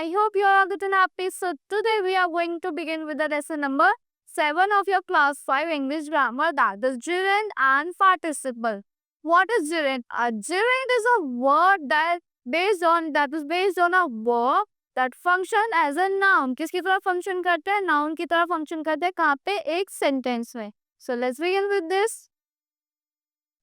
I hope you are good and happy. So today we are going to begin with the lesson number 7 of your class 5 English grammar, that is gerund and participle. What is gerund? A gerund is a word that is based on a verb that function as a noun. किसकी तरह function करते हैं? Noun की तरह function करते हैं. कहाँ पे? एक sentence में. So let's begin with this.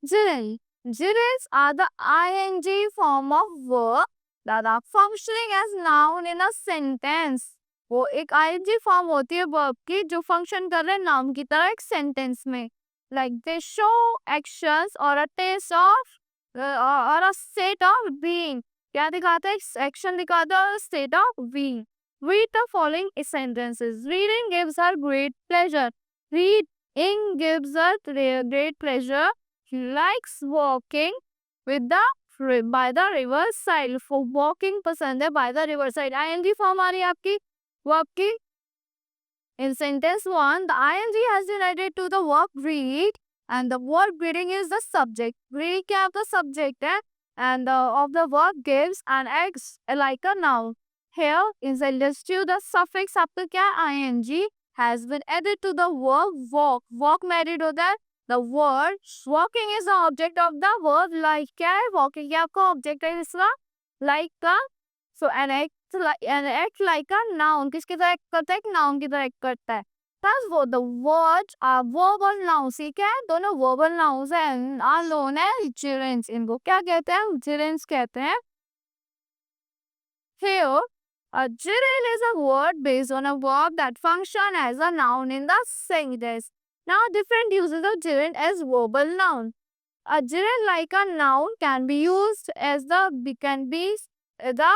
Gerund. Gerunds are the ing form of verb that are functioning as noun in a sentence. वो एक ing form होती है verb की जो function कर रहे हैं noun की तरह एक sentence में. Like they show actions or a taste of or a state of being. क्या दिखाता है? Action दिखाता है और state of being. Read the following sentences. Reading gives her great pleasure. Reading gives her great pleasure. He likes walking with by the river side. For walking पसंद है by the river side. ing form आ रही है आपकी verb की. In sentence 1, the ing has been added to the verb read and the word reading is the subject. Read क्या आपका subject है and of the verb gives and acts like a noun. Here is a list to the suffix आपका क्या ing has been added to the verb walk. Walk में added होता है. The word walking is the object of the verb like क्या है? Walking क्या आपका object है इसका? Like का. So an act like a noun. किसकी तरह act करता है? Noun की तरह act करता है. Thus the words are verbal nouns. ये क्या है? दोनों verbal nouns हैं. are known as gerunds. इनको क्या कहते हैं? Gerunds कहते हैं. Here, a gerund is a word based on a verb that function as a noun in the sentence. Now, different uses of gerund as verbal noun. A gerund like a noun can be used as the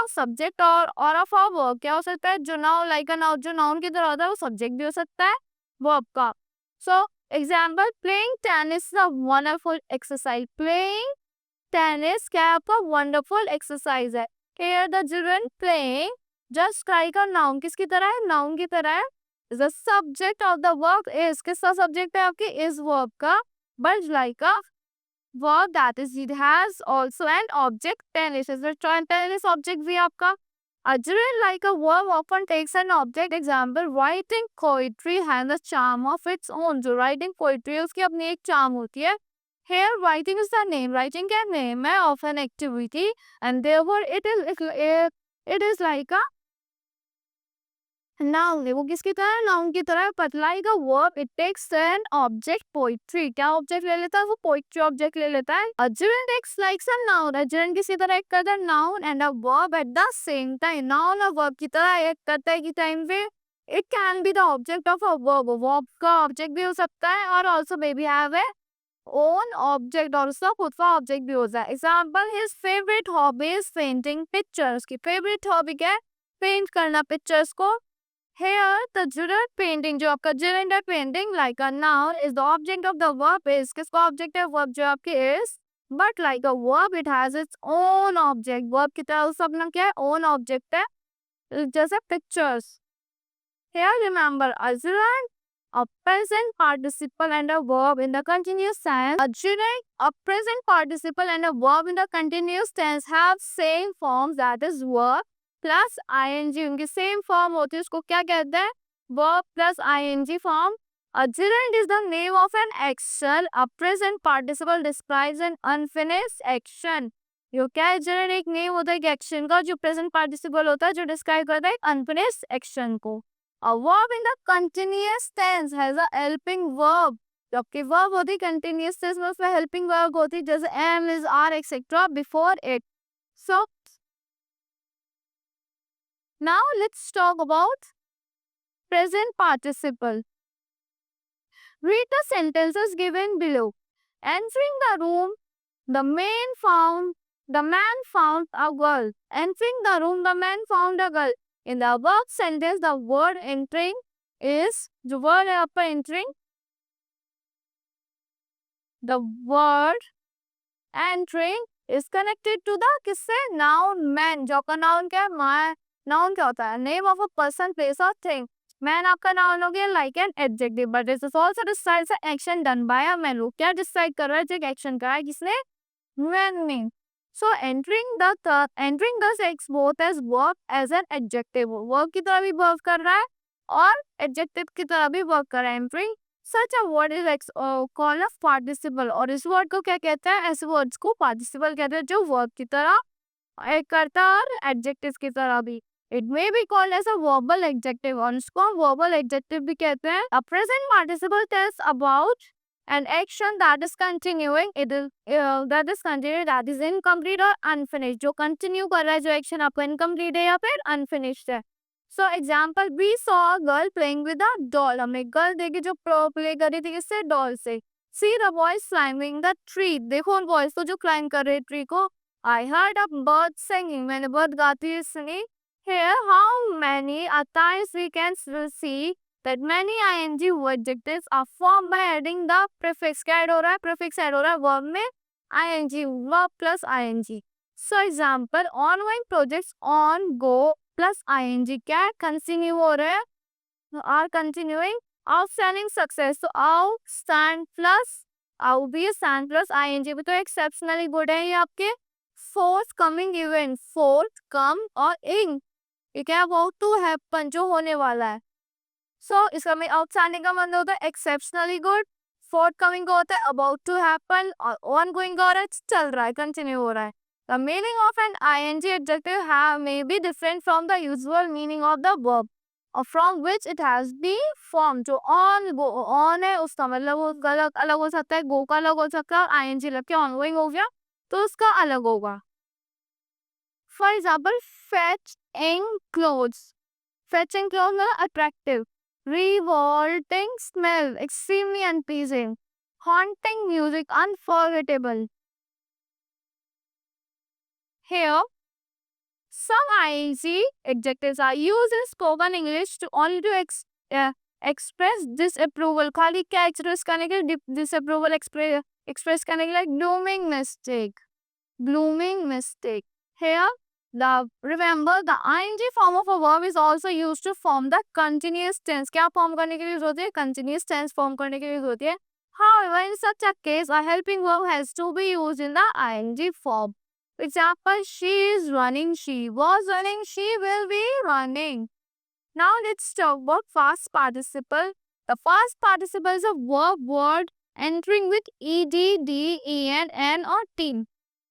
subject or of a verb. क्या हो सकता है? जो noun like a noun जो noun की तरह होता है वो subject भी हो सकता है verb का. So, example, playing tennis is a wonderful exercise. Playing tennis क्या है आपका? Wonderful exercise है. Here the gerund playing just like a noun. किसकी तरह है? Noun की तरह है. The subject of the verb is किसका subject है आपके? Is verb का. But like a verb that is it has also an object. Tennis is the tennis object भी आपका. A gerund like a verb often takes an object. Example, writing poetry has a charm of its own. जो writing poetry है उसकी अपनी एक charm होती है. Here, writing is the name. Writing क्या name है of an activity and therefore it is like a noun. वो किसकी तरह है? Noun की तरह. But like a verb, it takes an object. Poetry क्या object ले लेता है? वो poetry object ले लेता है. A gerund acts like a noun. A gerund किसी तरह act करता है? Noun and a verb at the same time. Noun और verb की तरह act करता है कि time पे it can be the object of a verb. Verb का object भी हो सकता है और also maybe have a own object और उसका खुद का object भी हो जाए. Example, his favorite hobby is painting pictures. की favorite hobby क्या है? Paint करना pictures को. Here, the gerund painting जो आपका gerund है painting like a noun is the object of the verb is. किसका object है? Verb जो आपके is. But like a verb, it has its own object. Verb की तरह उसका अपना क्या है? Own object है. जैसे pictures. Here, remember, a gerund, a present participle and a verb in the continuous tense. A gerund, a present participle and a verb in the continuous tense have same forms, that is verb plus ing. उनकी same form होती है, उसको क्या कहते हैं? Verb plus ing form. A gerund is the name of an action. A present participle describes an unfinished action. यो क्या है? gerund एक name होता है एक action का जो present participle होता है जो describe करता है एक unfinished action को. A verb in the continuous tense has a helping verb. जबकि verb होती है continuous tense में उसमें helping verb होती है जैसे am, is, are, etc. before it. So, now let's talk about present participle. Read the sentences given below. Entering the room, the man found a girl. Entering the room, the man found a girl. In the above sentence, the word entering is, the word है आपका entering. The word entering is connected to the किससे? Noun man. जो आपका noun क्या है? Noun क्या होता है? Name of a person, place or thing. Man आपका noun हो गया like an adjective, but it is also describes an action done by a man. वो क्या describe कर रहा है? जो action कर रहा है किसने? Man ने. So entering the sex both as verb as an adjective. Verb की तरह भी verb कर रहा है और adjective की तरह भी verb कर रहा है. Entering such a word is called a participle. और इस word को क्या कहते हैं? ऐसे words को participle कहते हैं जो verb की तरह एक करता है और adjective की तरह भी. It may be called as a verbal adjective. और इसको हम verbal adjective भी कहते हैं. A present participle tells about an action that is continuing, that is incomplete or unfinished. जो continue कर रहा है, जो action आपका incomplete है या फिर unfinished है. So example, we saw a girl playing with a doll. हमने girl देखी जो play कर रही थी किससे? doll से. See the boys climbing the tree. देखो उन boys को जो climb कर रहे tree को. I heard a bird singing. मैंने bird गाती हुई सुनी. Here, how many times we can see that many ing adjectives are formed by adding the prefix. क्या add हो रहा है? Prefix add हो रहा है verb में ing, verb plus ing. So example, ongoing projects, on, go plus ing क्या है? Continue हो रहा है, are continuing. Outstanding success, तो outstand plus stand plus ing भी तो exceptionally good है ये आपके. Forthcoming event, forthcome और ing ये क्या about to happen जो होने वाला है. So इसका में outstanding का मतलब होता है exceptionally good, forthcoming का होता है about to happen और ongoing का हो रहा है चल रहा है, continue हो रहा है. The meaning of an ing adjective may be different from the usual meaning of the verb or from which it has been formed. जो on go on है उसका मतलब वो अलग हो सकता है, go का अलग हो सकता है और ing लग के ongoing हो गया तो उसका अलग होगा. For example, fetching clothes. Fetching clothes मतलब attractive. Revolting smell, extremely unpleasing. Haunting music, unforgettable. Here, some ing adjectives are used in spoken English to only to express disapproval. खाली क्या express करने के लिए disapproval express करने के लिए blooming mistake. Blooming mistake. Here, remember the ing form of a verb is also used to form the continuous tense. क्या form करने के लिए यूज होती है? Continuous tense form करने के लिए यूज होती है. However, in such a case, a helping verb has to be used in the ing form. For example, she is running, she was running, she will be running. Now let's talk about past participle. The past participle is a verb word entering with ed, d, en, n और t.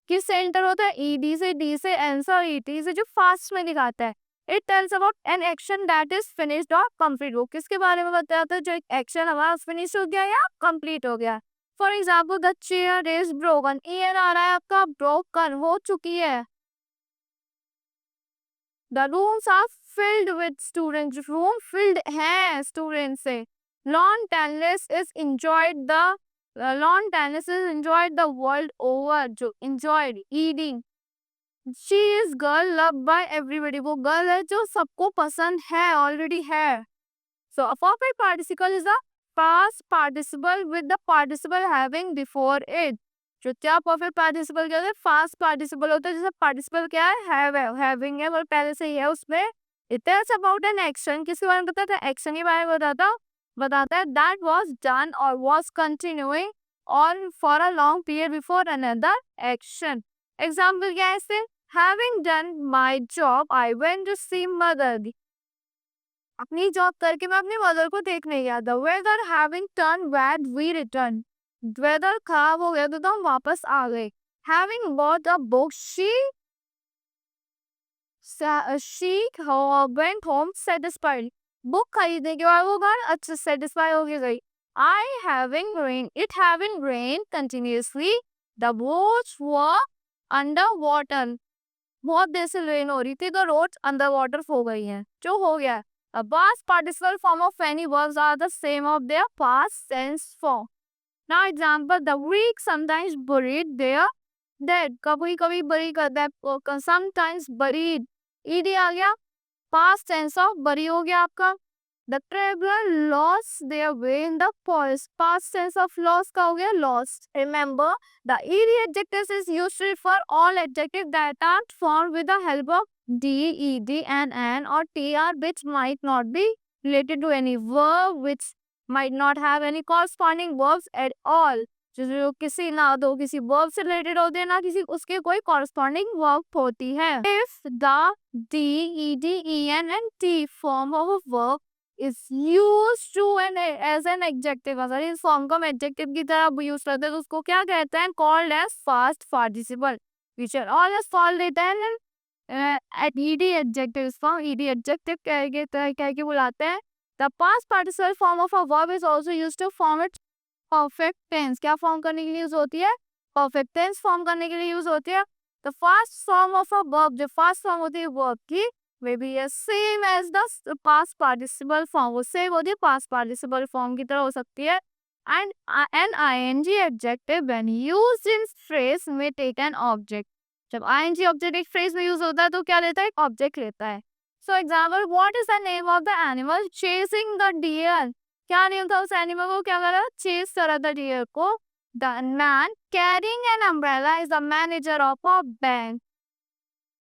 किस से enter होता है? ed से, d से, n से और et से जो फास्ट में दिखाता है. It tells about an action that is finished or complete. वो किसके बारे में बताता है? जो एक एक्शन हमारा फिनिश हो गया या कंप्लीट हो गया. For example the chair is broken. ईयर आ रहा है आपका, ब्रोकन हो चुकी है. The rooms are filled with students. Room filled है स्टूडेंट से. Lawn tennis is enjoyed the world over. जो enjoyed, eating. She is girl loved by everybody. वो गर्ल है जो सबको पसंद है, already है. So a perfect participle is a past participle with the participle having before it. जो क्या perfect participle कहते हैं? Past participle होता है. जैसे participle क्या है? Have है, having है और पहले से ही है उसमें. It tells about an action. किसके बारे में बताता है? Action के बारे में बताता है that was done or was continuing or for a long period before another action. Example क्या है इससे? Having done my job, I went to see mother. अपनी जॉब करके मैं अपनी मदर को देखने गया था. Weather having turned bad, we returned. Weather खराब हो गया तो हम वापस आ गए. Having bought a book, she went home satisfied. Book खरीदने के बाद वो घर अच्छे सेटिस्फाई हो गई. It having rained continuously, the roads were under water. बहुत देर से रेन हो रही थी तो रोड्स अंडर वाटर हो गई हैं. जो हो गया. A past participle form of any verbs are the same of their past tense form. Now example, the weak sometimes buried their dead. कभी कभी bury करता है, sometimes buried. ed आ गया, past tense of bury हो गया आपका. The traveler lost their way in the forest. Past tense of lost का हो गया lost. Remember, the ed adjectives is used to refer all adjectives that are formed with the help of d, ed, and n or tr, which might not be related to any verb, which might not have any corresponding verbs at all. जो किसी ना तो किसी verb से related होते हैं, ना किसी उसके कोई कॉरस्पॉन्डिंग वर्ब होती है. If the D, ed, en and t form of a verb is used to as an adjective, अगर इस फॉर्म को हम एडजेक्टिव की तरह यूज करते हैं तो उसको क्या कहते हैं? Called as past participle, which are always called it at ed adjective form. ed adjective कह के बुलाते हैं. The past participle form of a verb is also used to form its perfect tense. क्या फॉर्म करने के लिए use होती है? परफेक्ट टेंस फॉर्म करने के लिए यूज होती है. The first form of a verb, जो फर्स्ट फॉर्म होती है वर्ब की, may be as same as the past participle form. वो सेम होती है past participle form की तरह हो सकती है. And an ing adjective when used in phrase may take an object. जब ing ऑब्जेक्ट एक फ्रेज में यूज होता है तो क्या लेता है? एक ऑब्जेक्ट लेता है. So example, what is the name of the animal chasing the deer? क्या नेम था उस एनिमल को? क्या कर रहा? चेस कर रहा था डियर को. The man carrying an umbrella is the manager of a bank.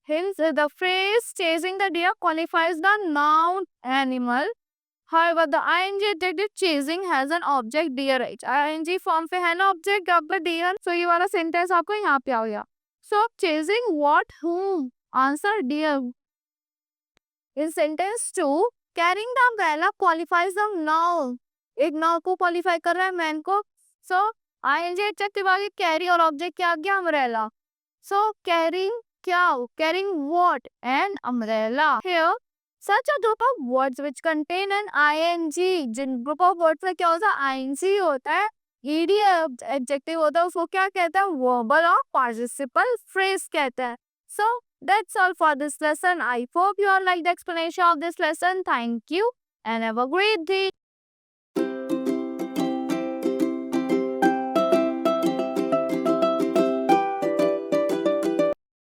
Hence, the phrase chasing the deer qualifies the noun animal. However, the ing adjective chasing has an object deer, right? ing form पे है ना object अब deer. So ये वाला sentence आपको यहाँ पे आ गया. So chasing what? Whom? Answer deer. In sentence 2, carrying the umbrella qualifies the noun. एक noun को qualify कर रहा है man को. So ing adjective आ गया carry और object क्या आ गया? Umbrella. So carrying क्या? Carrying what? An umbrella. Here, such a group of words which contain an ing. Jin group of words में क्या होता है? ing होता है. ed adjective होता है, उसको क्या कहता है? Verbal or participle phrase कहता है. So that's all for this lesson. I hope you all like the explanation of this lesson. Thank you and have a great day.